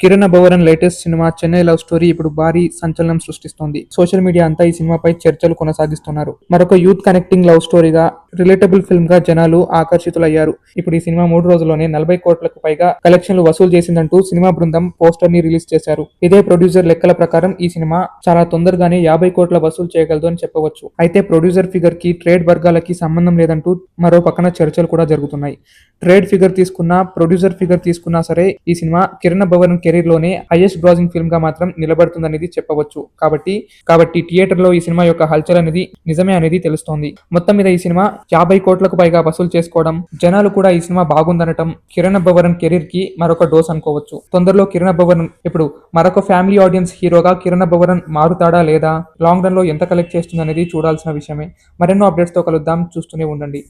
Kiran Abbavaram latest సినిమా Chennai love story ఇప్పుడు భారీ సంచలనం సృష్టిస్తోంది. సోషల్ మీడియా అంతా ఈ సినిమాపై చర్చలు కొనసాగిస్తున్నారు. మరొక యూత్ కనెక్టింగ్ లవ్ స్టోరీగా, రిలేటబుల్ ఫిల్మ్ గా జనాలు ఆకర్షితులయ్యారు. ఇప్పుడు ఈ సినిమా 3 రోజుల్లోనే 40 కోట్లకు పైగా కలెక్షన్లు వసూలు చేసిందంటూ సినిమా బృందం పోస్టర్ ని రిలీజ్ చేశారు. ఇదే ప్రొడ్యూసర్ లెక్కల ప్రకారం ఈ సినిమా చాలా తొందరగానే 50 కోట్ల వసూలు చేయగలదు అని చెప్పవచ్చు. అయితే ప్రొడ్యూసర్ ఫిగర్ కి ట్రేడ్ వర్గాలకి సంబంధం లేదంటూ మరో పక్కన చర్చలు కూడా జరుగుతున్నాయి. ట్రేడ్ ఫిగర్ తీసుకున్నా, ప్రొడ్యూసర్ ఫిగర్ తీసుకున్నా సరే ఈ సినిమా కిరణ్ అబ్బవరన్ కెరీర్ లోనే హైయెస్ట్ గ్రాసింగ్ ఫిల్మ్ గా మాత్రం నిలబడుతుందనేది చెప్పవచ్చు. కాబట్టి థియేటర్ లో ఈ సినిమా యొక్క హల్చల్ అనేది నిజమే అనేది తెలుస్తోంది. మొత్తం మీద ఈ సినిమా 50 కోట్లకు పైగా వసూలు చేసుకోవడం, జనాలు కూడా ఈ సినిమా బాగుందనటం కిరణ్ అబ్బవరన్ కెరీర్ కి మరొక డోస్ అనుకోవచ్చు. తొందరలో కిరణ్ అబ్బవరన్ ఇప్పుడు మరొక ఫ్యామిలీ ఆడియన్స్ హీరోగా కిరణ్ అబ్బవరన్ మారుతాడా లేదా, లాంగ్ రన్ లో ఎంత కలెక్ట్ చేస్తుంది అనేది చూడాల్సిన విషయమే. మరెన్నో అప్డేట్స్ తో కలుద్దాం, చూస్తూనే ఉండండి.